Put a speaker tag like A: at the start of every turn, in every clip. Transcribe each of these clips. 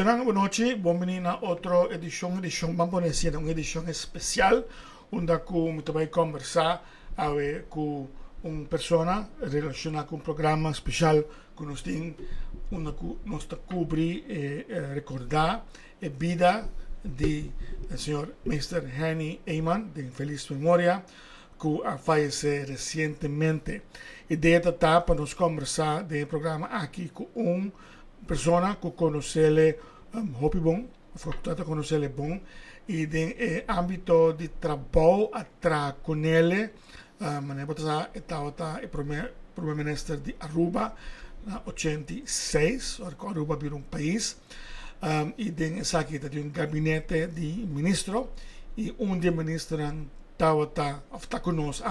A: Buenas noches, bienvenido a otra edición, vamos a decir, una edición especial, donde me voy a conversar con una persona relacionada con un programa especial que nos tiene, nos cubre recordar la vida del señor Mr. Henny Eyman, de feliz memoria, que falleció recientemente. Y de esta etapa nos conversar del programa aquí con un persona que conocerle hobby bom, fortunata conocerle bom, e de ámbito de trabalho atrás com ele, estava o primeiro-ministro de Aruba, na 86, Aruba era um país, e de aqui de um gabinete de ministro, e de ministro está conosco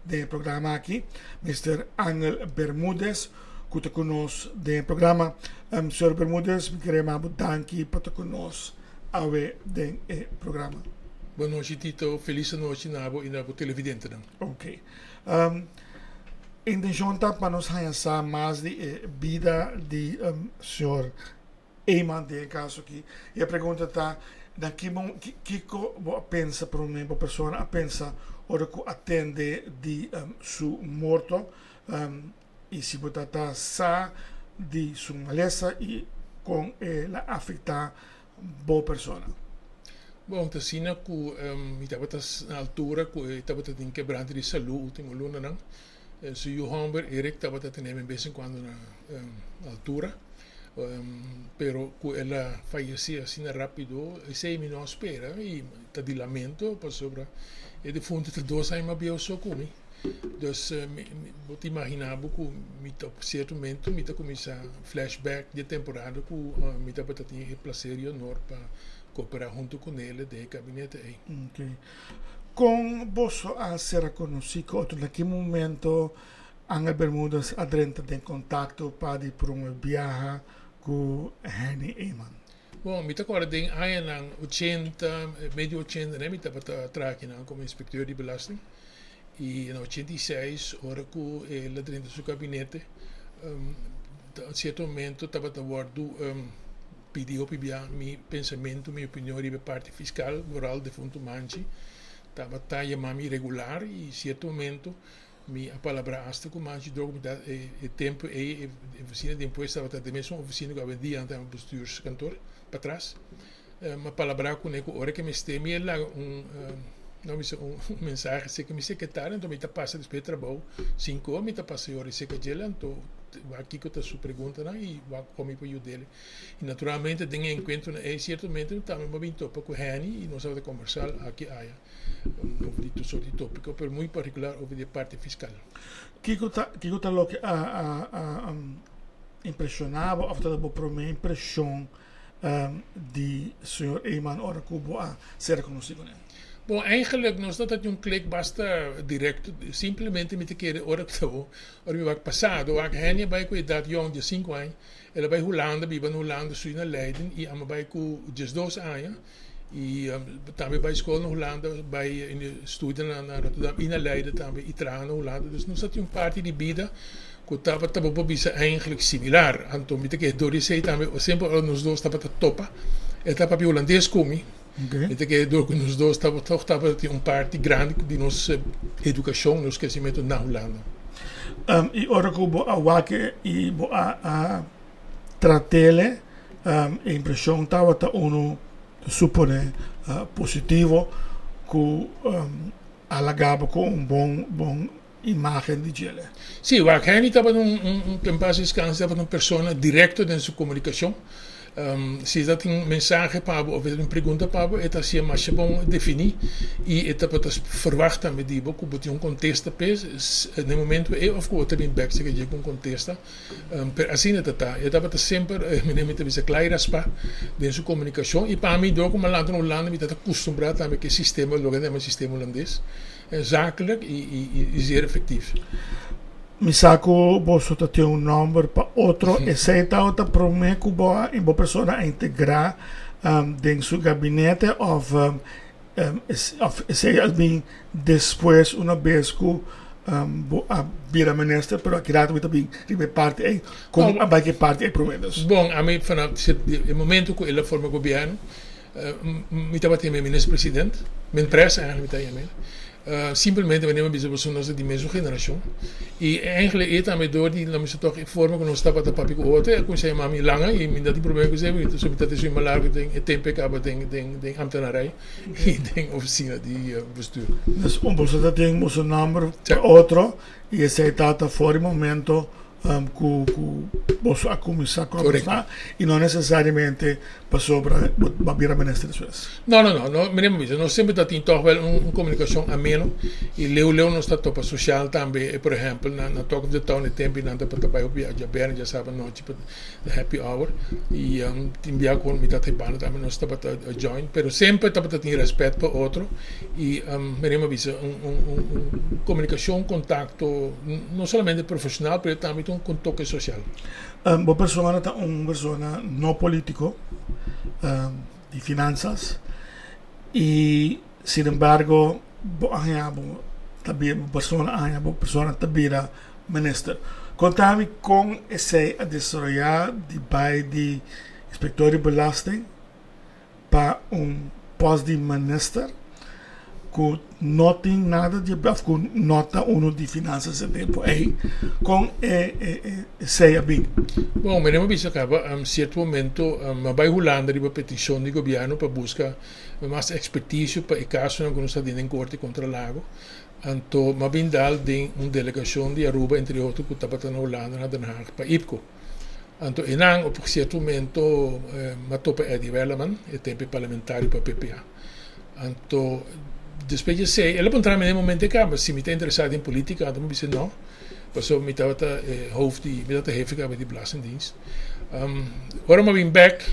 A: do programa aqui, Mr. Angel Bermúdez, que está conosco do programa. Sr. Bermúdez, me queremos bedanken por estar conosco do programa.
B: Boa noite, Tito. Feliz noite na televidente.
A: Ok. Intenção está para nós conhecer mais de vida de Sr. Eyman, de caso aqui. E a pergunta está, daqui que pensa para uma pessoa, pensa hora que atende de seu morto, e se você está de sua maleza e com ela afetar boa pessoa.
B: Bom, tá sina que estava na altura que estava tendo quebranto de saúde último luna não. Se o Humber Eric estava tendo de vez em quando na altura, pero que ela faleceu assim rápido, 6 minutos espera e tá de lamento para sobre e de fundo de 2 anos mais bem só comigo. Dus moet imaginabo que op certo momento me começar flashback de temporada que me tá para ter prazer e honor para cooperar junto com ele de gabinete aí.
A: Okay. Com você a ser conhecido outro naquele momento Angel Bermúdez adrenta em contato para ir para uma viagem com Henny Eyman.
B: Bom, me acordo em ano 80, meio 80, né, me tá para trabalhar como inspector de belasting. E em 86, hora que ele dentro do seu gabinete, a certo momento estava pediu para meu pensamento, minha opinião sobre a parte fiscal, moral de fundo manche, estava chamando irregular e em certo momento a palavra hasta com manche droga o tempo e a oficina de impostos estava da mesma oficina que eu vendia antes no bestuurskantoor para trás, a palavra com ele, hora que me esteve lá não me mensagem se que me secretário então me tá passa depois de trabalho 5 horas me tá passa hora secretário então aqui que tá sua pergunta não e vai comer para o dele e naturalmente tem encontro é certamente também me vinto para com Henny e nós vamos conversar aqui aí sobre todo tópico pero muito particular sobre a parte fiscal
A: que tá lo que impressionava ou tá por minha impressão de Sr. Eyman ora que a ser conhecido né.
B: Bom, eigenlijk nós não temos clique basta direto, simplesmente me te querer ora que estava, ora me vai passado, a Henny vai com idade jong de 5 anos, ela vai Holanda, vive na Holanda, sul na Leiden, e ama vai com 12 anos, e também vai escola na Holanda, vai estudar na Rotterdam, e na Leiden também, e trabalha na Holanda, dus nós temos parte de vida que estava para bisa eigenlijk similar, então me te querer door sei também, sempre nós dois estava topa, estava para holandês comigo.
A: Okay.
B: Então que door nos dois estava parte grande de nossa educação, nosso crescimento na Holanda.
A: E ora que o awake e a tratele a impressão estava uno supone positivo que alagava com bom imagem de ele.
B: Sim, o Henny estava em base estava uma pessoa direta na sua comunicação. Se dat een mensagem para of een pergunta para het is mais bom definir e het para verwachten met die boek op een contexto pes no momento of que também back se que com contexto per assim het dat sempre minimamente bisa clara spa de sua comunicação e para mim door como lá no Holanda me dat acostumbrado também que sistema logo é um sistema holandês zakelijk e zeer effectief.
A: Mi sa que você tem um número para outro e se está para mim que uma pessoa a integrar dentro do seu gabinete ou se alguém depois uma vez que a vira minister, pero aqui lá também ribe parte aí, como a que parte aí prometes.
B: Bom, a mim vanaf o momento que ele forma governo, me estava tendo ministro-presidente, mijn pres eigenlijk met hij simplesmente wanneer we bezig zijn die mesma geração e eigenlijk é também door die laat me toch informen que nós estava da papi com outra eu conheci a mami langa e me dá de problema que sempre então sobre isso uma larga tem tempo que acaba tem ambtenarij e tem oficina de bestuur.
A: Dus onbewust dat ding moest een nummer outro e esse aí tá fora momento que você a começar a conversar e não necessariamente passou para a ministra depois.
B: Não, meneer nós sempre dat toch wel een comunicação ameno e leu não está topa social também, por exemplo, na talk of the town tempo na da para op ja bern já sabe noite the happy hour e enviar com me dat hebano também nós está para join, pero sempre está para ter respeito por outro e meneer comunicação, contacto, não somente profissional, pero também com toque social.
A: Uma pessoa é uma pessoa não político de finanças e, sin embargo, também uma pessoa também minister. Contame com esse a desarrollar de inspector de belasting para posto de minister que não tem nada de que nota uno de finanças de tempo aí com sei bem.
B: Bom, mas não bisa acaba certo momento vai rolando a petição do governo para buscar mais expertise para o caso não está dentro em corte contra lago. Então, mas bem dal tem uma delegação de Aruba entre outros que estava na Holanda na Den Haag para IPCO. Então, em op certo momento matou para Eddie Welleman, o tempo parlamentar para PPA. Então depois de sei, ela perguntou me no momento que mas se me está interessado em política, então me disse não, passou me estava hoofd die me estava heftig met die belastingdienst. Agora me vim back,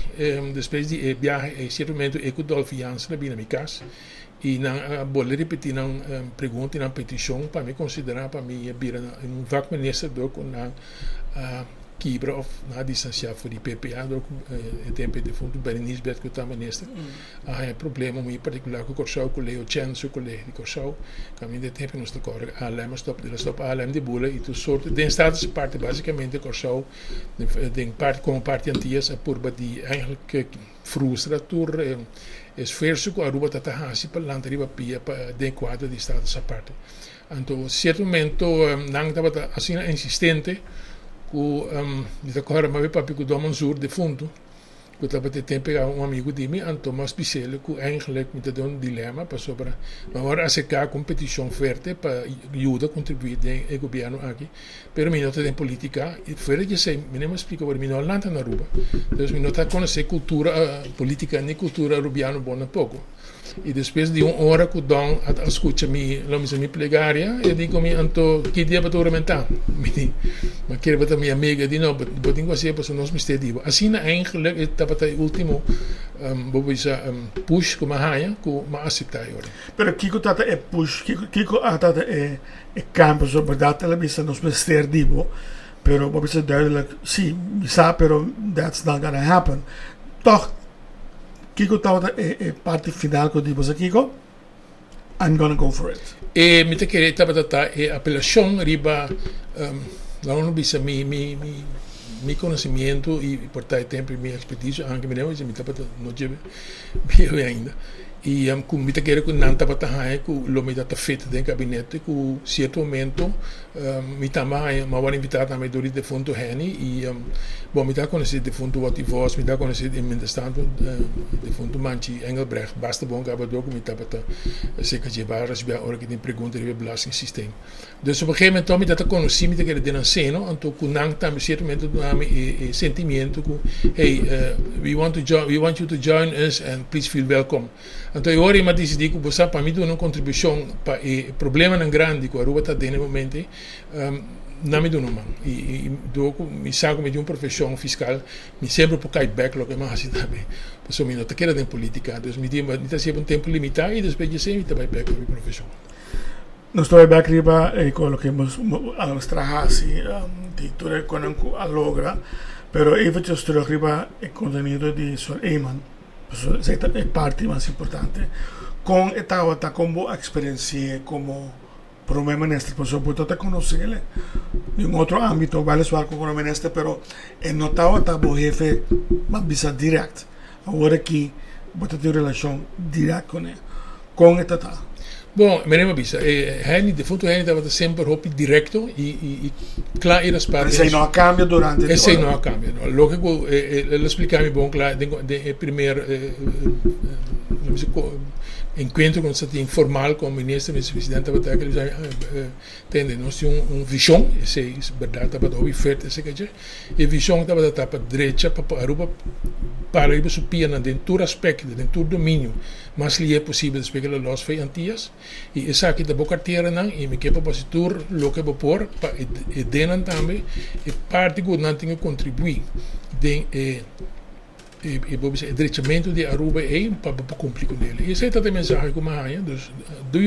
B: depois de viaje, em certo momento eu com Dolphy Jansen na minha casa e na bola repetir na pergunta na petição para me considerar para me vir um vakminister door com na Kibra of na distanciar voor die PPA door het tempo de fundo Berenice Bert que está minister. Há problema muito particular com Corsau, com Leo Chen, seu colega de Corsau, caminho de tempo nos tocar ALM stop ALM de bula e tu sorte de status parte basicamente Corsau de parte como parte antigas a por die eigenlijk frustra tur esforço que a Aruba está hasi para lá riba pia para de quadro de status aparte. Então certo momento não estava assim insistente mi ricordo ma papi que dom Mansur de fundo que estava de tempo um amigo de mim Thomas Picele que eigenlijk me deu um dilema para sobre mas agora a competição forte para ajudar contribuir do governo aqui pero me não tem política e fora de sei me não explica por mim não lanta na Aruba então me não está conhecer cultura política nem cultura arubiana bom pouco e depois de uma hora que Dom escuta minha plegária eu digo me anto que dia para oramentar mas quero para minha amiga de não botem você para nós mistério assim eigenlijk estava o último push como haia com uma aceitar agora
A: pero Kiko tata é push Kiko tata é campo sobre data ela bisa nos mistério pero você duidelijk sim sabe pero that's not gonna happen toch Kiko tauta é parte final que eu digo a Kiko I'm gonna go for it
B: e me te querer estava tata é apelação riba lá não bisa mi conhecimento e por tal tempo minha expertise anche me não me estava não tive bem ainda e com me te querer com não estava tahae com lo me estava feito dentro do gabinete com certo momento me também me vou invitar também do de fundo Henny e bom me está conhecido de fundo wat die was me está conhecido em Mindestando de fundo Manchi Engelbrecht basta bom que do me estava seca de barras bem hora que tem pergunta de belastingsysteem dus op een gegeven moment me dat conheci me te querer denunciar então com não também certo momento sentimento com hey we want you to join us and please feel welcome então eu ora mas disse digo você para mim uma contribuição para o problema não grande que a Aruba está dentro momento não me dá numa e do me saco me de uma profissão fiscal me sempre por cair backlog mas assim também passou me não te quero em política então me diz mas sempre um tempo limitado e depois de sempre também backlog minha profissão
A: nós estamos bem arriba e colocamos a nossa raça de tudo econômico a logra pero evitamos terug arriba o conteúdo de Sr. Eyman é parte mais importante com esta como experiência como por un ministro, por supuesto te conocerle en otro ámbito, vale su algo con el ministro, pero en notado está el jefe más visa direct. Ahora aquí, vos tenés relación directa con esta tal.
B: Bom, meneer Bisa, hij niet, de foto hij niet dat we sempre hopi directo e claro era
A: Pero ese no cambia durante
B: esse aí não cambia. Lógico, ele explicar-me bom, claro, de primeiro encontro com o informal com o ministro e o presidente, que eles têm nós uma visão, esse é verdade, para o oferta, esse que é, e visão estava da para direita, para Aruba, para ir subir dentro todo aspecto, dentro todo domínio, mas lhe é possível explicar los feiantias e essa aqui da boca terra não e me quepa para tur lo que vou por e denan também e parte que não tem que contribuir den o direitamento de Aruba é para cumprir com ele. E essa é a mensagem que eu mando. Dus, do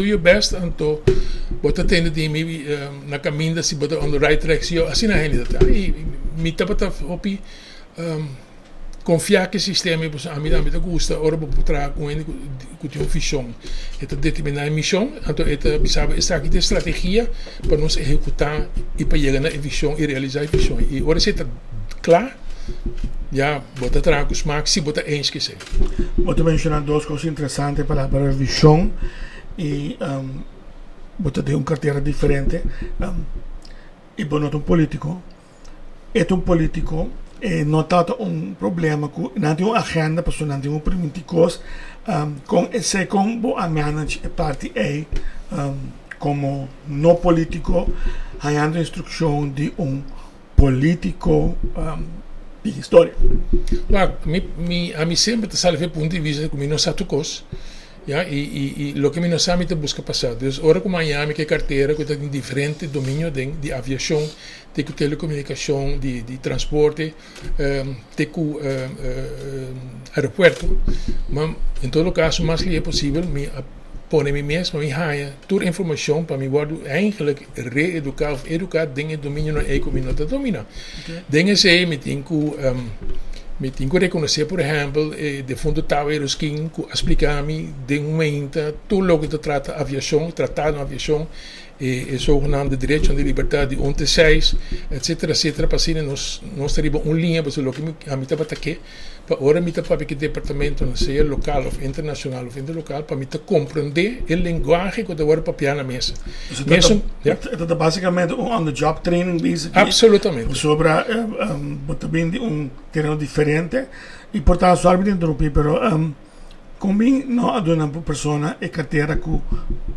B: your best, anto bota tendo de mim na caminho se bota on the right track, se assim na gente tá. E me tá para opi confiar que o sistema a mim também gosta, ora vou trabalhar com ele que tem uma visão. Esta determinar a missão, então esta sabe esta aqui de estratégia para nós executar e para chegar na visão e realizar a visão. E ora se está claro. Ja, bota trancos, maar se bota eens que sei.
A: Bota mencionar duas coisas interessantes para a visão e bota ter carteira diferente. E bota político. É político não trata problema com não tem uma agenda, pessoa não tem políticos com esse com a manage a parte como não político, há instrução de político de história.
B: Claro, a mim sempre te salve ponto de vista como não sabe coisas, ja, e lo que me não sabe te busca passar. Dus ora como Miami que carteira que tem diferente domínio de aviação, de telecomunicação, de transporte, de aeroporto, mas em todo caso, mais que é possível, põe me mesmo, me raia, toda informação para me guardar eigenlijk reeducar of educar dingen domínio não é como não te domina. Dingen sei me tenho que reconhecer, por exemplo, de fundo tal eroskin, explicar-me de momento tudo o que trata aviação, tratado na aviação, e zogenaamde direito de liberdade de onde seis, etc. Para assim nós teríamos linha para o que a mim estava aqui, para ora mim para que departamento não seja local ou internacional ou interlocal, para mim compreender a linguagem que eu agora para na mesa.
A: Isso é basicamente on-the-job training, basically.
B: Absolutamente.
A: Sobre também terreno diferente e portanto só me interrompi, pero como não há uma pessoa e carteira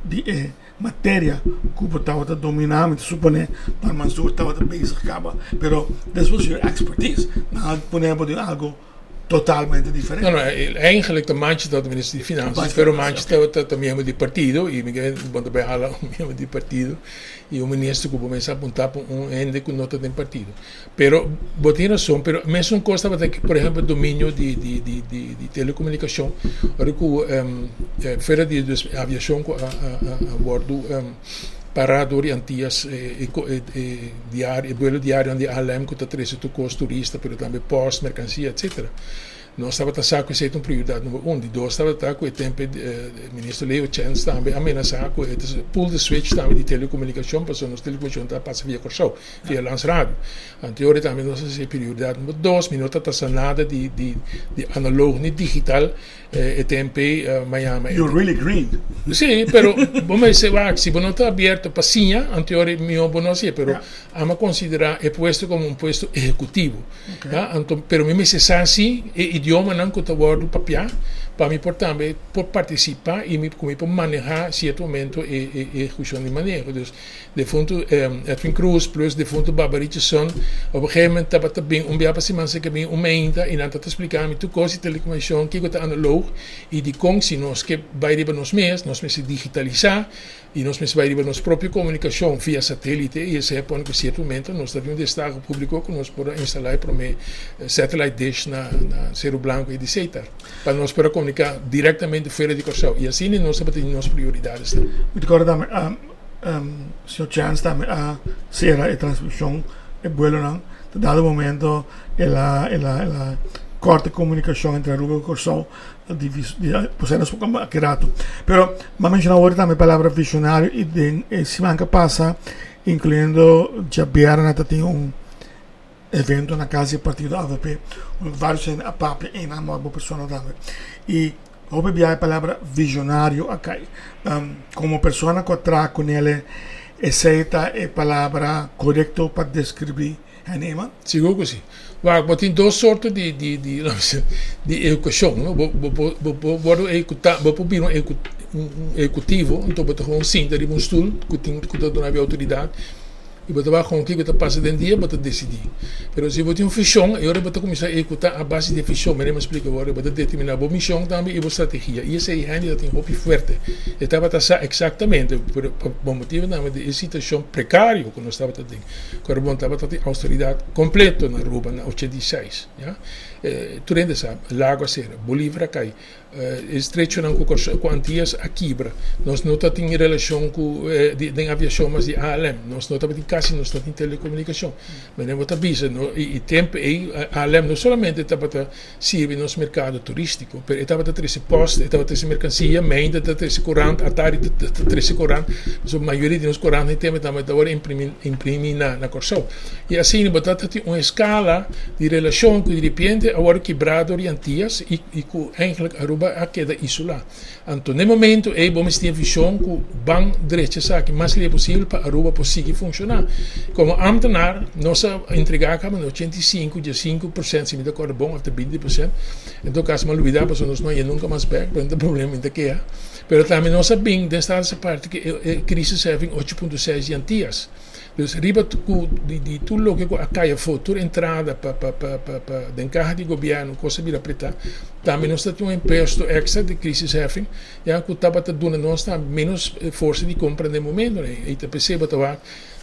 A: de matéria que você estava dominando, supone para Mansur estava bezig, pero this was your expertise. Não podemos de algo totalmente diferente.
B: Não, eigenlijk de manche dat minister de Financiën, pero manche dat membro de partido e ninguém pode behala membro de partido e o ministro que começa a apontar para ende que não tem partido. Pero botem razão, pero mesmo costa para por exemplo domínio de telecomunicação, ora que fora de aviação a bordo parador antias diário, vuelo diário onde além que está trazendo tu custo turista, pero também post, mercancia, etc. Nós estava a que seja uma prioridade número 1. De 2 estava com o tempo do ministro Leo Chance também ameaçar com o pull the switch também de telecomunicação, para nós telecomunicação está passando via Corsau, via Lance Rádio. Anterior também nós temos prioridade número 2, não está nada de analógico nem digital, o tempo Miami.
A: You're really green.
B: Sim, pero vamos dizer que se não está aberto para sinha, anterior meu bom não sei, pero ama considerar o posto como um posto executivo. Então, pero me necessita assim idioma não que está guardando papel para mim por também por participar e me como por manejar certo momento e questão de manejo. Dus de fundo Edwin Cruz plus de fundo Barbarita Son op een gegeven moment estava também para se manter que bem menta e não está explicando tu coisa de telecomunicação que está analógico e de como se nós que vai riba nós se digitalizar e nós vai riba nossa própria comunicação via satélite e esse é para que certo momento nós temos destaque público que nós podemos instalar para satellite dish na Cerro Branco e etc. Para nós poder comunicar diretamente fora de Corsau e assim nós temos nossas prioridades.
A: Muito agora Sr. Chance também a ser a transmissão é vuelo não dado momento ela corte comunicação entre Aruba e Corsau pues es un poco más rato. Pero me mencionado ahorita también palabra visionario y si manca pasa, incluyendo ya vieron que tiene un evento na casa do partido AVP, vários a papi em uma boa pessoa também. E houve a palavra visionário aqui. Como pessoa que traz com ele, essa é a palavra correta para descrever a Neymar?
B: Seguro que sim. Mas tem duas sortes de educação. Vou vir um executivo, então vou ter um cinto de um stool, que tem uma autoridade. E você vai com o que você passa dentro do dia, você decide. Mas se você tem uma visão, agora você começa a executar a base de visão. Mas eu explico agora, você determina a missão também e a estratégia. E essa é a gente tem um pouco forte. E estava exatamente, por motivo de situação precária que nós estávamos tendo. Quando estava tendo austeridade completa na Aruba, na 86. Tu sabe, Lago Serra, Bolívar cai. Estreito com Antillas a Quibra. Nós não temos relação com a aviação, mas de ALM. Nós não temos quase, nós temos telecomunicação. Mas não temos e tempo a ALM não somente estava a servir nosso mercado turístico, mas estava a ter esse posto, estava a ter essa mercancia, ainda estava a ter esse corante, a tarde a ter esse corante. A maioria de nós corantes tem também agora imprimir na Corsão. E assim, você tem uma escala de relação que de repente agora quebrado de Antillas e que eigenlijk Aruba a queda isolada. Então, no momento, vamos ter a visão que o banco direito sabe o mais possível para Aruba conseguir funcionar. Como ambtenaar, nós entregamos 85, 5%, se me dá acordo bom, até 20%. Em todo caso, me olvidar, porque nós não é nunca mais back, não tem problema ainda que é. Mas também nós sabemos, dessa parte, que a crise serve em 8,6 de Antillas. Dus riba de tudo o que a futura entrada para a carga de governo, coisa vira preta, também nós temos um imposto extra de crise heffing, já que estava dando nós menos força de compra no momento, né? E te perceba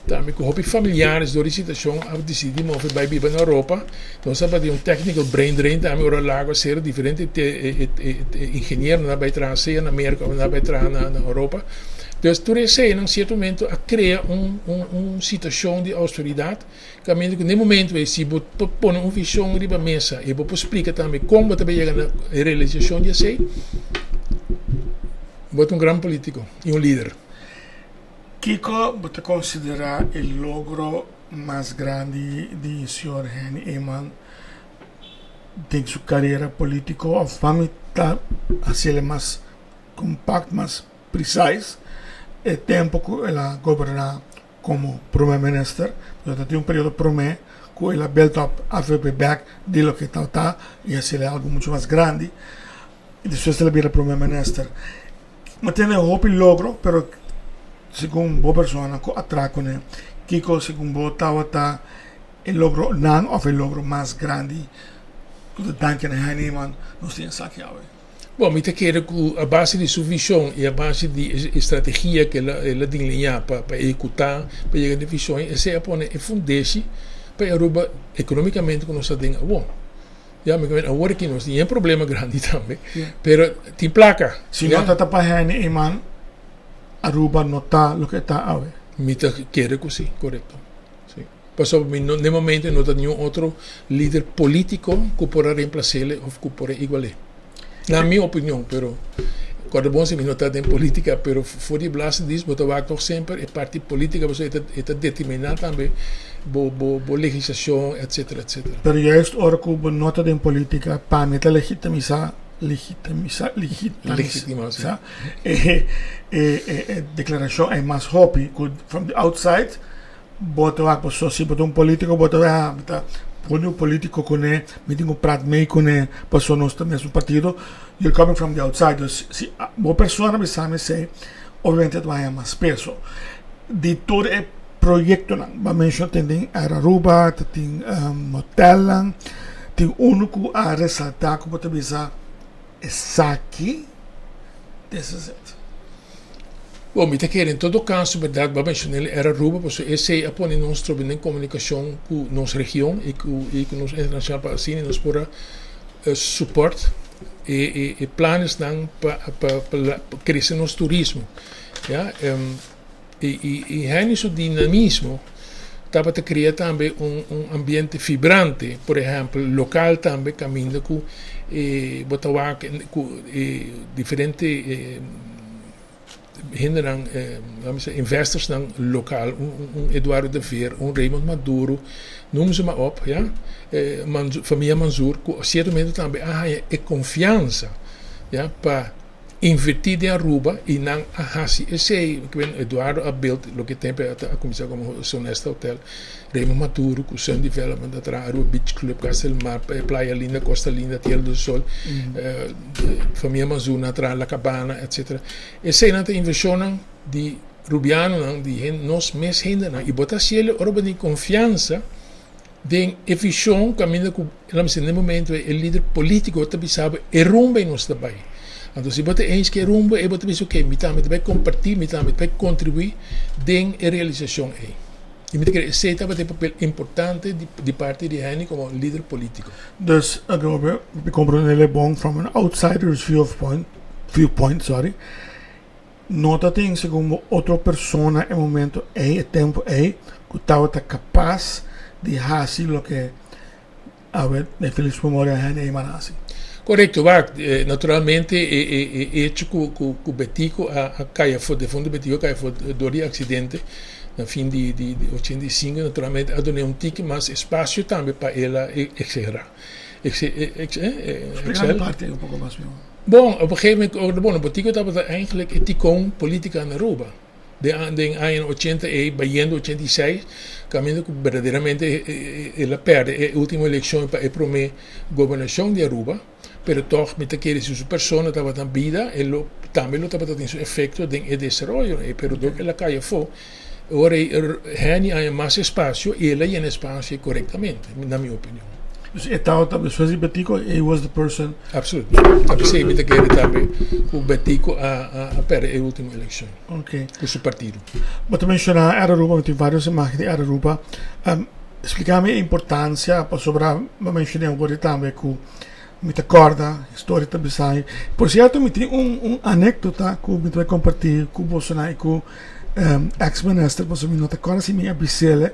B: também com hobby familiares da situação, a decidir mover para viver na Europa, nós temos um technical brain drain, também ora lago ser diferente, engenheiro não vai trazer na América, não vai trazer na Europa. Dus toen is zij in een certo momento a criar uma situação de austeridade, que no momento se você põe uma visão de mesa e você explica também como você vai chegar na realização de você, você é grande político e líder.
A: Kiko, você considera o logro mais grande de Sr. Henny Eman de sua carreira política, ou vamos fazer mais compacto, mais preciso? El tempo que ela governa como primeiro-ministro, durante um período primeiro, que ela built up AVP back de lo que está, e assim é algo muito mais grande, e depois ela vira primeiro-ministro. Mas tem um logro, mas segundo boa pessoa que atrás com ele, Kiko, segundo boa está o logro não, ou o logro mais grande, que o tanque na Heinemann nós temos aqui agora.
B: Bom, eu quero que a base de sua visão e a base de estratégia que ela tem para executar, para chegar à visão, essa é a fundação para Aruba economicamente que nós temos bom. Já, mas agora que nós temos um problema grande também, mas tem placa.
A: Se não está para Eman, Aruba não está o que está agora.
B: Eu quero que sim, correto. Passou no momento não tem nenhum outro líder político que possa reemplazá-lo ou que possa igualar. Na minha opinião, pero quando bom se não está em política, pero fora de blast disso, você vai toch sempre a parte política, você está determinar também a legislação, etc, etc.
A: Pero juist hora que você não está em política, para mim legitimizar. Declaração é mais hobby, from the outside, você vai para se você um político, você vai quando o político com ele, me tenho prato meio com ele, passou no mesmo partido, you're coming from the outside. Se uma pessoa me sabe se, obviamente vai mais peso. De todo o projeto, vamos tem Aruba, tem hotel, tem único a ressaltar como você bisa aqui, this is it.
B: Bom, eu quero em todo caso, verdade, vamos mencionar era Aruba, porque esse é a pôr em nosso comunicação com nossa região e com nosso internacional para assim, nós por suporte e planos para crescer nosso turismo, ja, e nesse dinamismo estava a criar também um ambiente vibrante, por exemplo, local também caminhando com botawak diferente hinderen investors dan lokaal, Eduardo de Veer, Raymond Maduro, noem ze maar op, ja? Família Mansour, com certo momento também é confiança, ja, para investir em Aruba e não assim. Eu sei que Eduardo a built lo que tem para começar como neste hotel, Raymond Maduro, com o Sun Development atrás, Aruba Beach Club, Castle Mar, Playa Linda, Costa Linda, Tierra do Sol, Família Mansour atrás, La Cabana, etc. Eu sei que investiram de Rubiano, de nós mesmos ainda, e botar se ele Aruba de confiança. Den efficiënt caminho com, no momento, o líder político também sabe e rumba em nós também. Então, se você é que rumba, e você pensa que me vai compartilhar, me vai contribuir den a realização aí. E me dizer, esse é um papel importante de parte de Henny como líder político.
A: Dus, we comprenderen bom from an outsider's viewpoint, sorry. Nota tem como outra pessoa em momento aí, tempo aí, que estava capaz de hacer lo que a ver de feliz memoria de Manasi.
B: Correto, naturalmente hecho com Betico a caia foi de fundo Betico caia foi do acidente no fim de 85 naturalmente a donei tique mais espaço também para ela exercer.
A: Explica parte um pouco mais mesmo.
B: Bom, op een gegeven moment, Betico estava eigenlijk eticon política na Aruba. De ano 80 e baiando 86 caminho que verdadeiramente ela perde a última eleição para a governação de Aruba, pero toch met aqueles sua pessoa estava na vida e também estava tendo seu efeito de desenvolvimento, pero do que ela caia foi ora Henny há mais espaço e ela tem espaço corretamente, na minha opinião.
A: Dus estava talvez fazendo Betico, he was the person.
B: Absolutamente. Talvez sei met aquele também o Betico a perder a última eleição.
A: Ok.
B: Com seu partido.
A: Mas mencionar Aruba, tem várias imagens de Aruba. Explicar-me a importância, sobre mencionei agora também que me acorda, história também sai. Por certo, me tem anedota que me vai compartilhar com você e com ex-ministro, você me não te acorda se me abisele.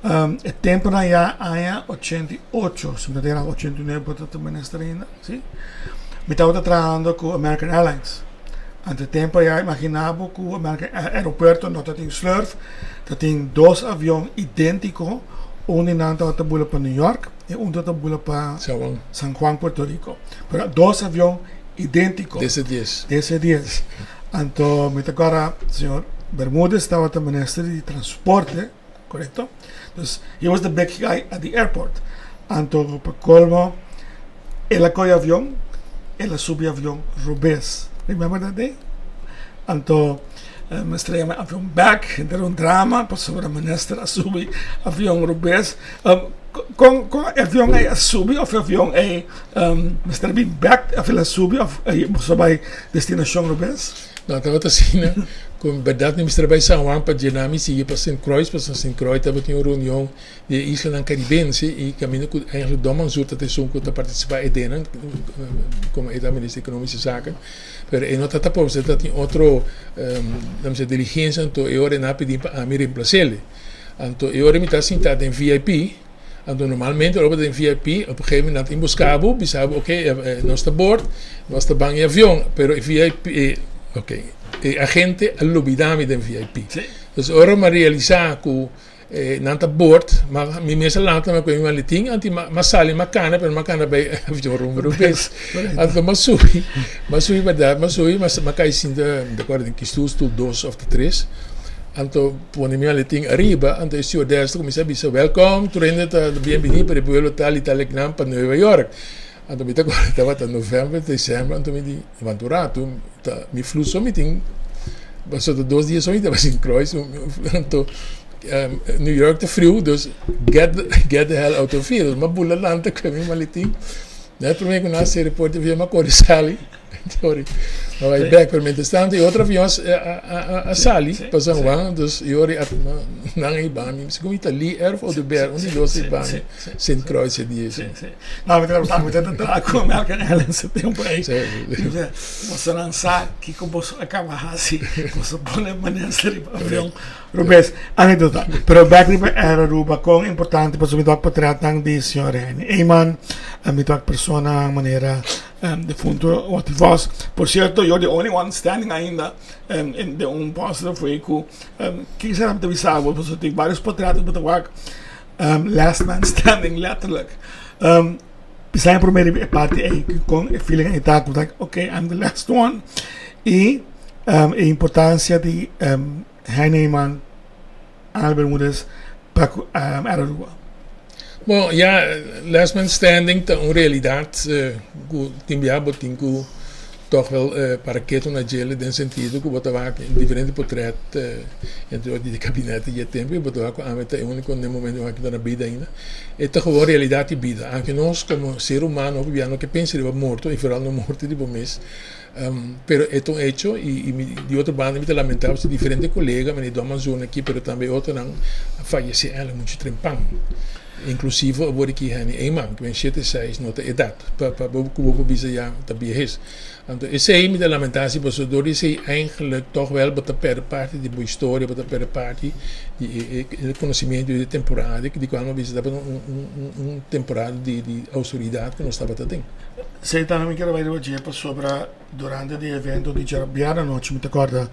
A: O tempo na ia 88, se me era 89, porque ministro ainda, sim? Me estava trabalhando com American Airlines. Ante tempo já imaginava que o American aeroporto não tinha slurf, tinha dois aviões idênticos, um estava para New York e um estava para San Juan, Puerto Rico. Pero dois aviões idênticos. Desde 10. Então, me agora, o senhor Bermúdez estava o ministro de transporte, correto? Dus he was the big guy at the airport. Então, para colmo, ele coi avião, ele subiu avião Rubens. Remember that day? Então, me estreia avião back, era drama, passou a ministra a subir avião Rubens. Com avião aí a subir, ou avião aí, me estreia back, a subir, ou passou para destinação Rubens?
B: Não, estava assim, né? Com verdade, nós trabalhamos San Juan para Genami, seguir para St. Croix, para St. Croix, estava tinha uma reunião de Isla Caribense e caminho que eigenlijk do Mansour te zoeken para participar edena, como é da ministra de Economische Zaken. Pero em outra etapa, você tem outro, vamos dizer, diligência, então eu era na pedir para me reemplacer. Então eu era me estar sentado em VIP. Então, normalmente, op een VIP, op een gegeven moment in Buscabo, pensava, ok, nós está bordo, nós está bem em avião, pero VIP, ok, a gente olvidava de VIP. Então, agora me realizar que não está bordo, mas me mesa lá também com uma maletim, mas sale uma cana, pero uma cana bem avião número 10. Então, mas subi verdade, mas cai sim de acordo que estou 2 of the 3. Então, põe minha letra arriba, então o stewardess começa a dizer, welcome, tu ainda está bem-vindo para o vuelo tal e tal que não para Nova York. Então, me estava em novembro, dezembro, então me disse, avanturato, me fluxo, me tem, passou 2 dias ainda, mas em Croix, então, New York está frio, dus get the hell out of here, mas bula lanta com a minha maletim. Né, primeiro que nasce, repórter via uma cor de sali, Sorry. Maar wij back per staan die outra avião a Sali, para San Juan, dus Jori at nang ibami. Se como Itali erf ou de ber, onde dois ibami, sem cross die.
A: Não, mas estamos tentando tratar com a American Airlines esse tempo aí. Você lançar que como acaba assim, você pode manejar o avião. Rubens, anedota. Pero back era Ruba com importante para subir para tratar de senhor Eyman, a minha persona maneira defunto wat hij was. Por cierto, you're the only one standing ainda in de positive vehicle. Quem será te avisar? Você tem vários portretos para trabalhar. Last man standing, letterlijk. Zijn primeira parte aí com a feeling em taco, okay, I'm the last one. E a importância de Heinemann, Angel Bermúdez para Araruba.
B: Bom, ja, last man standing tá uma realidade timbiabo tingu toch wel paraketo na gele den sentido que botava diferente portret entre de gabinete e tempo botava com a meta único no momento que na vida ainda é tá uma realidade vida anche nós como ser humano viviamo que pensa de morto e vooral no morto de mês pero é um hecho e de outra banda me lamentava se diferente colega me do Amazônia aqui pero também outra não falece ela muito trempang inclusive a word ik hier eenmaal ik ben 76 nota edad para boven bisa ja dat is então esse aí me da lamentatie pastor esse eigenlijk toch wel wat per parte de boa história wat per parte de conhecimento de temporada que de quando bisa da temporada de autoridade que nós estava tendo.
A: Sei também que era vai hoje sobre durante o evento de Jarabiara noite me recorda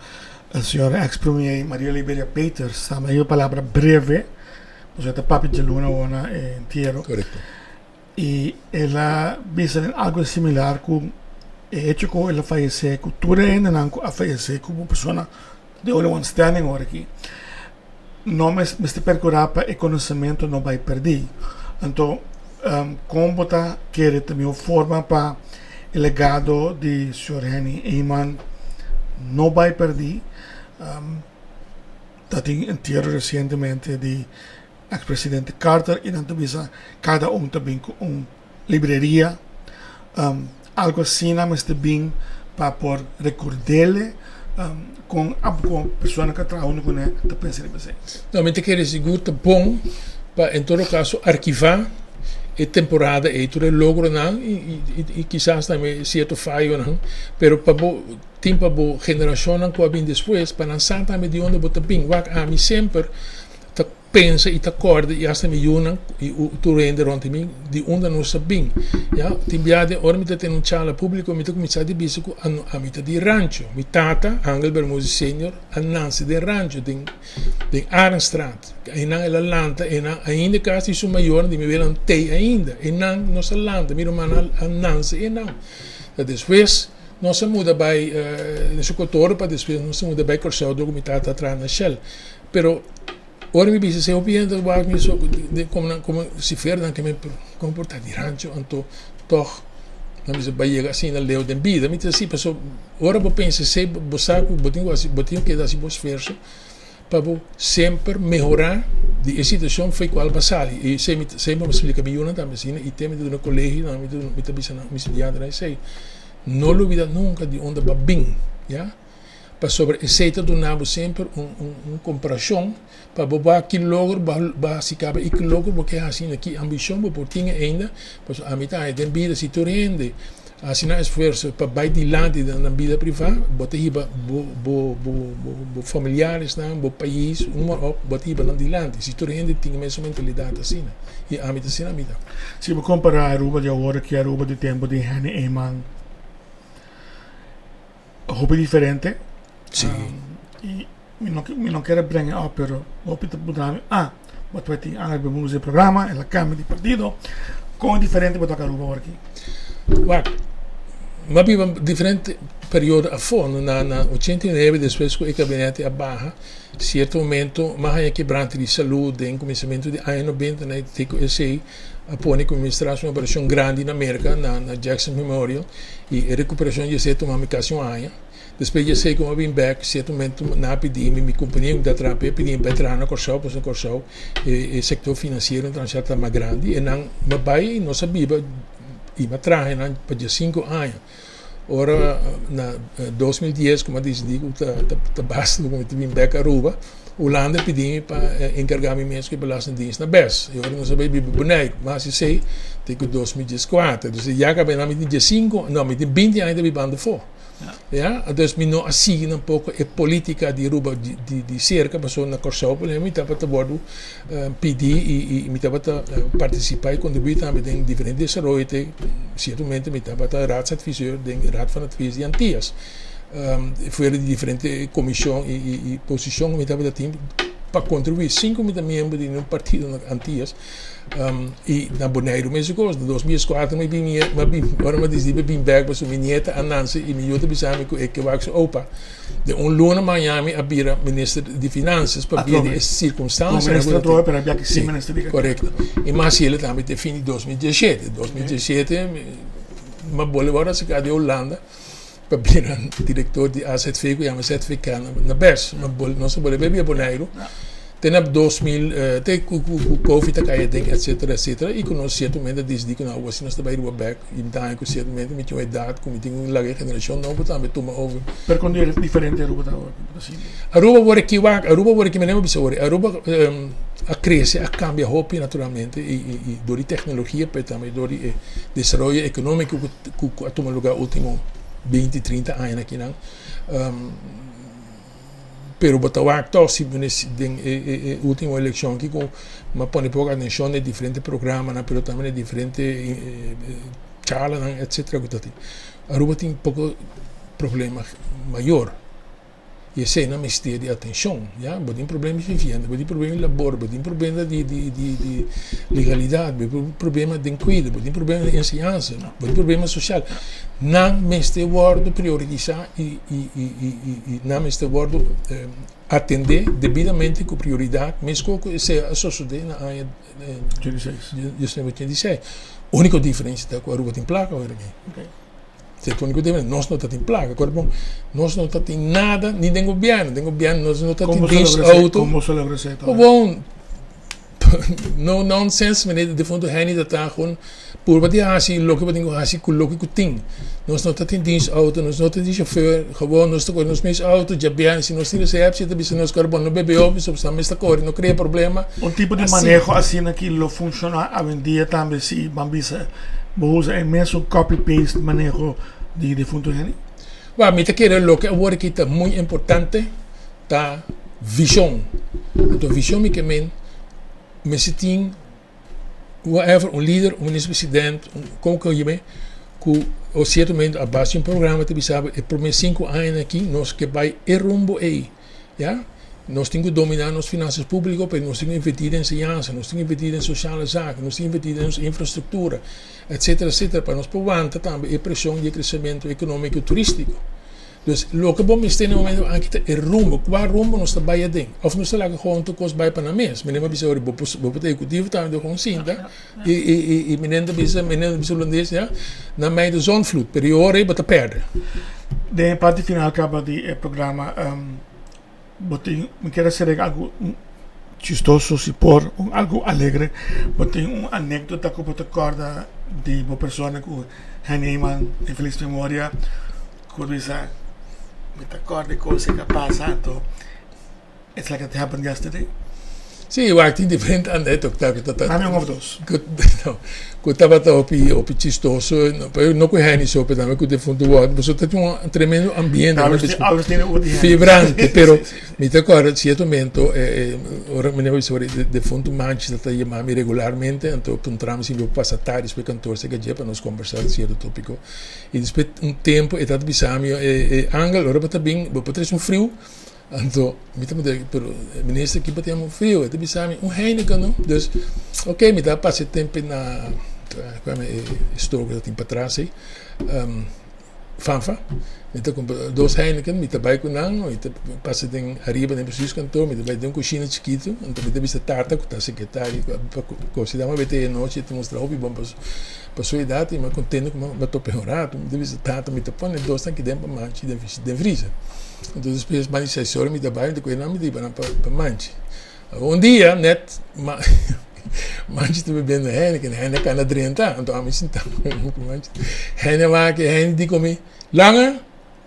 A: a senhora ex-premier Maria Liberia Peters também a palavra breve. Pues esta papi de luna ona entero.
B: Correcto.
A: Y ella visa algo similar con el hecho que ella fallece, que tú eres a fallecer como persona de only one standing ahora aquí. No me percurar para el conocimiento no va a perder. Entonces, como está quiere también forma para el legado de Sr. Henny Eyman no va a perder. Está entierro recientemente de ex-presidente Carter e tanto bisa cada também com livraria algo assim mas também para por recordá-le com a pessoa que trabalha com ele da pensa de você.
B: Não, mas te quero seguro tá bom para em todo caso arquivar a temporada e tudo logro não e quizás também certo falho não, pero para tempo bo geração não que vem depois para lançar também de onde botar bem wak a mim sempre pensa e te acorda e hasta miljoenen tu rende rond mim de onde não sabem ja timbiade ora mi te non chala pubblico mi te cominciare di bisco a mita di rancho mi tata Angel Bermúdez senior annanzi del rancho din Arenstraat e na el Atlanta e na ainda casi su maior di mi velan te ainda e na nos Atlanta mi romana annanzi e na dat is wes non si muda bij nel suo cantiere per después non si muda bij Corsao dove mi tata atrás na Shell pero ora mi bisa se opiendo waar mi so como si verdan que me comporta di rancho anto toch na bisa baie assim na leo den vida mi assim passo ora bo pensa se bo saco botinho que dá si bos verso para sempre melhorar de situação foi qual basali e se me explica milhões da medicina e tem de um colégio na mi tá bisa na mi studiando aí sei não olvida nunca de onde va bem ja para sobre esse do nabo sempre comparação para bobar aquele logro basicamente aquele logro porque assim aqui ambição por tinha ainda pois a metade da vida se torrende assim na esforço para vai de lá na vida privada botar hiba bo familiares não bo país botar hiba lá de lá se torrende tinha mesmo mentalidade assim e a metade assim a metade
A: se eu comparar a Aruba de agora que a Aruba de tempo de Henny Eyman roupa diferente.
B: Sim.
A: E não quero brincar, pero vou pedir para você vai ter Angel Bermúdez programa, ela cambia de partido, com diferente para tocar o aqui.
B: Mas havia um diferente período a fundo, na 89, depois que o gabinete a barra, certo momento, mas há quebrante de saúde, em começamento de ano 90, né, eu sei, a pôr como administração uma operação grande na América, na Jackson Memorial, e a recuperação de certo uma micação aia. Depois eu sei como eu vim back, certo momento na pedi minha companhia da trape pedi para entrar na Corsao, pois no Corsao o setor financeiro então já está mais grande e não vai não sabia e me traje para 5 anos Ora, na 2010, como decidi, tá basta como te vim back a Aruba, Holanda pediu para encarregar me mesmo que belastingdienst na BES. Eu não sabia bem boneco, mas eu sei que 2014, então já acabei na minha 5, não, minha 20 ainda me bando for. Ja, dus we nu zien een poco e politica di Aruba di cerca, ma sono corso per mi tava te bordo PD e mi tava te participare contribuire também in differenti desarrolli, certamente mi tava te raadsadviseur den raad van advies di Antillas. Fuera di differenti commissioni e posizioni mi tava te team para contribuir 5 membros de um partido Antillas e na Bonaire mesmo coisa. Em 2004 agora me dizia que vim back para sua nieta a Nancy e me ajuda bisami que wax opa. De luna Miami abira ministro de finanças para ver as circunstâncias.
A: Ministro trove para ver que sim, ministro de
B: correto. E mas ele também te fim de 2017. 2017 ma Bolívar se de Holanda para ver diretor de AZV que chama ZVK na BES. Não se pode beber Bonaire. Ten op 2000, tem COVID, etc. E com nós, certamente, desde que nós estamos trabalhando no back, e então, certamente, me tinha uma idade, como tinha uma geração nova, também toma over.
A: Per quando é diferente a Aruba da hora?
B: Aruba war aqui, mesmo bisogno. Aruba a cresce, a cambia hobby, naturalmente, e door die tecnologia, per também door die desenvolvimento econômico que toma lugar último 20, 30 anos aqui, não. Pero Batawak tosi den última eleição que com uma põe pouca atenção de diferentes programas, pero também de diferentes charlas, etc. Aruba tem pouco problema maior. E esse não mistério de atenção, já, mas tem problemas de vivienda, mas tem problema de labor, mas tem problema de legalidade, mas tem problema de cuidado, mas tem problema de ensinança, mas tem problema social. Não mistério word priorizar e não mistério word atender devidamente com prioridade, mesmo que seja associado na área de 86. A única diferença é que a Aruba tem placa agora aqui. Nós não temos placa, nós não temos nada, nem tem governo, nós não temos dienstauto.
A: Como se logra isso?
B: Gewoon, no nonsense, meneer, de fundo hij niet dat daar gewoon, por wat die haast, lokken wat die haast, lokken kuting. Nós não temos dienstauto, nós não temos chauffeur, gewoon, nós temos nos meus auto, já bem, se nós temos recepção, se nós queremos no BBO, se nós temos corre, não cria problema.
A: Tipo de manejo assim aqui, lo funciona hoje em dia também, se bambisa. Boza é mesmo copy-paste manejo de fundo geni?
B: Well, me te quiero lo que ahora que é muito importante, tá visão. A visão me que me se tem whatever líder, ministro-presidente, como que eu que o certamente a base de programa te sabe, é por 5 anos aqui, nós que vai rumbo aí, já? Nós temos que dominar as finanças públicas, mas nós temos que investir em ensinança, nós temos que investir em sociais zaken, nós temos que investir em infraestrutura, etc. Para nós aguentar também a pressão de crescimento econômico e turístico. Então, o que vamos ter no momento aqui é rumbo, qual rumbo nós trabalhamos dentro. Ou nós trabalhamos com o que vai para a mesa. Menina bisa ori vou ter executivo também com cinta e menina bisa holandês já na meio do zonvloed, periode para perder.
A: De parte final acaba de programa. Me quero ser algo chistoso, se por algo alegre, tem uma anécdota que eu te acorda de uma pessoa que Haniman, em feliz memória, que diz, me te acorda de coisas que passam, então, it's like it happened yesterday.
B: Sim, eu acho que tem diferente anécdota.
A: Nome um ou dois.
B: Que estava op chistoso, eu não conheço isso, mas que de fundo mas eu tenho um tremendo ambiente, vibrante, pero me acordo certamente, ora me lembro sobre de fundo Manchester está chamando regularmente, então encontramos sempre passatários para cantor se que para nós conversar certo tópico. E depois tempo e tanto bisamo Angel, ora para bem, para ter frio. Então, pero ministro aqui batemos frio, até bisami Heineken, não? Dus, ok, me dá passe tempo na estou que tem para trás aí, fanfa, me dá com 2 Heineken, me dá vai com não, me dá passe tem arriba nem preciso cantor, me dá vai ter coxinha chiquito, então me dá vista tarta com a secretária, coisa dá uma vez noite te mostrar hobby bom para sua idade, mas contendo como me tô perorado, me dá vista tarta, me dá põe 2 tanque dentro para manche de freezer. Então, depois, mas esse senhor me dá baile de coisa, não me dá para manche. Um dia, Manche te bebendo Heineken. Heineken kan na drinken. En toen aan mij zitten. Heineken maken. Heineken die kom je. Langer,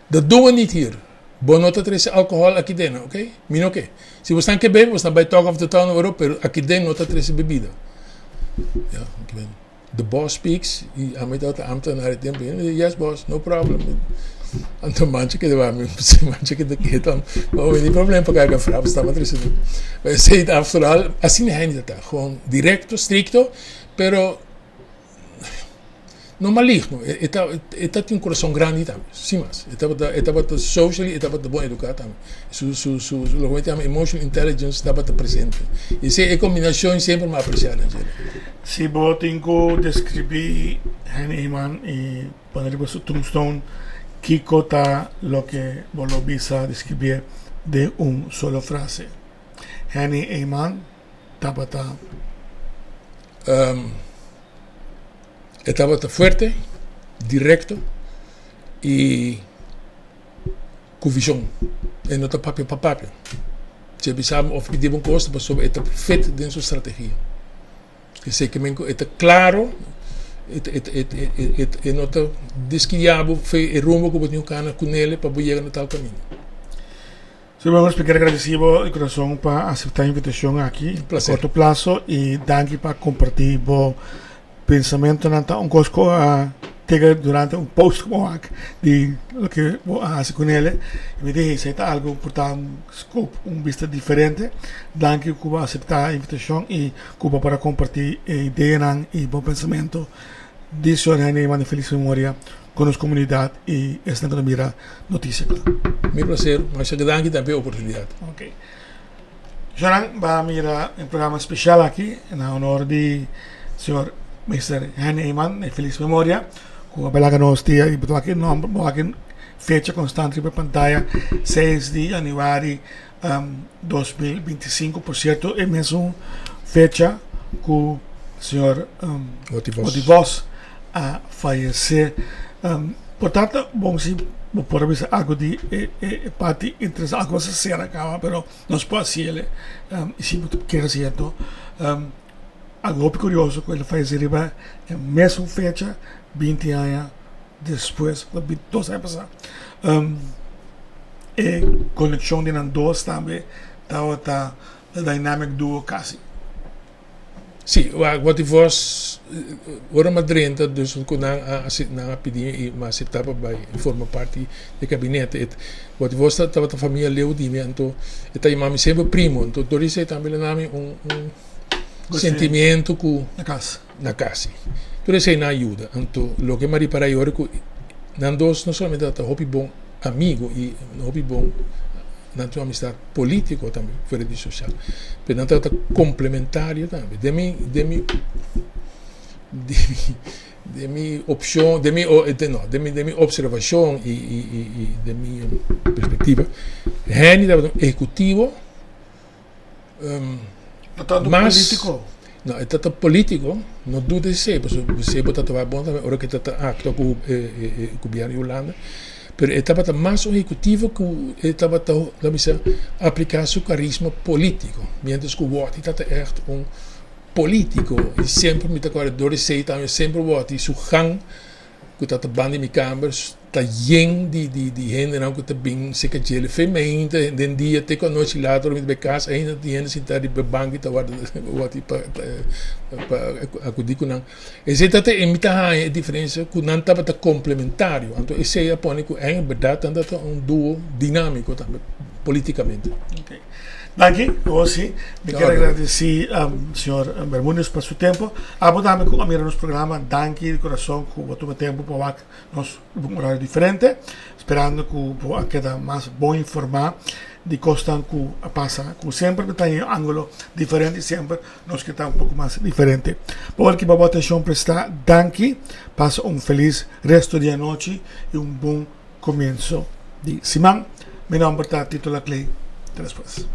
B: dat doen we niet hier. Bonota tres alcohol aqui dentro, ok? Mino que? Se você não quer beber, você vai talk of the town Europa, pero aqui dentro nota tres bebida. Ja, ik ben. The boss speaks, e a mij dat ambtenaar het tempo. Yes boss, no problem. Então manche que deva me, manche que daqui então, não tem problema para que a frau está matriz. Mas sei after all, assim é ainda tá, gewoon directo, stricto, pero no maligno. Eta tem um coração grande também, sim mas. Eta bata socially, eta bata bom educado também. Lo que chama emotional intelligence está bata presente. E se é combinação sempre mais apreciada, gente.
A: Se eu tenho que descrever Heineken e poner por su tombstone, Kiko está lo que vos visa describir de solo frase. Heineken está bata.
B: Estaba fuerte, directo y con visión. En no papel para papel. Se pensamos of que debemos costa, mas sobre está fit dentro sua estratégia. Que sei que está claro, não está desquiado, foi o rumo que eu tenho com ele para chegar no tal caminho.
A: Vamos explicar agradecido de coração para aceitar a invitação aqui, a curto prazo, e danke para compartilhar o pensamento nanta coisa a ter durante post como aqui de o que hace com ele. E me diz que algo importante, scope, vista diferente. Danke por aceitar a invitação e Cuba para compartilhar ideias e bom pensamento de senhor Heineken de feliz memória com a comunidade e esta não mira notícia.
B: Meu prazer, mas eu danke também a oportunidade.
A: Ok. Joran vai mirar um programa especial aqui, na honor de senhor Mr. Heineken de feliz memória. Com a bela nostia e botou aqui nome, botou aqui fecha constante para pantalla, 6 de janeiro 2025, por certo, é mesmo fecha que o senhor Otivos a falecer. Portanto, bom, se por ver algo de parte interessante, algo se será acaba, pero não se pode ser ele, e se quer certo, algo curioso que ele faz arriba, é mesmo fecha, 20 anos depois, 22 anos passar. E conexão de nós também, tá a dynamic duo quase.
B: Sim, wat ik was, ora madrinta, dus kon na pedir, mas estava bij forma parte do gabinete. Wat ik was dat a família leu de mim, então, eta mami sempre primo, então por isso também nami sentimento que na casa. Por isso na ajuda, então, lo que mari para eu nandos não somente tá hobby bom amigo e hobby bom na tua amistade político também, fora de social. Mas não está complementário também. De minha opção, de minha observação e de minha perspectiva, Henny é um executivo, mas
A: político.
B: Não, é tanto político, não dúvida de ser, porque você está bom também, agora que está acto com o governo de Holanda. Pero estava mais objetivo que estava a aplicar seu carisma político, mientras que o Wati está echt político e sempre me agora door sei também sempre o Wati seu gang que está band in mijn kamers está yen die gente não que está bem se que ele feminina den dia até quando noite lá dormir de casa ainda tem gente sentar de banco está o Wati para acudir com não esse está em mita a diferença que não estava complementário então esse é pônico é verdade anda duo dinâmico também politicamente.
A: Okay. Danke, hoje me quero agradecer ao senhor Bermúdez por seu tempo. Abordamos com a mira nos programa. Danke de coração que o teu tempo para nós um horário diferente, esperando que o queda mais bom informar de costa que passa, como sempre está em ângulo diferente, sempre nós que está um pouco mais diferente. Por que boa atenção prestar, danke, passa feliz resto de noite e bom começo de semana. Meu nome é Tito Laclay. Até depois.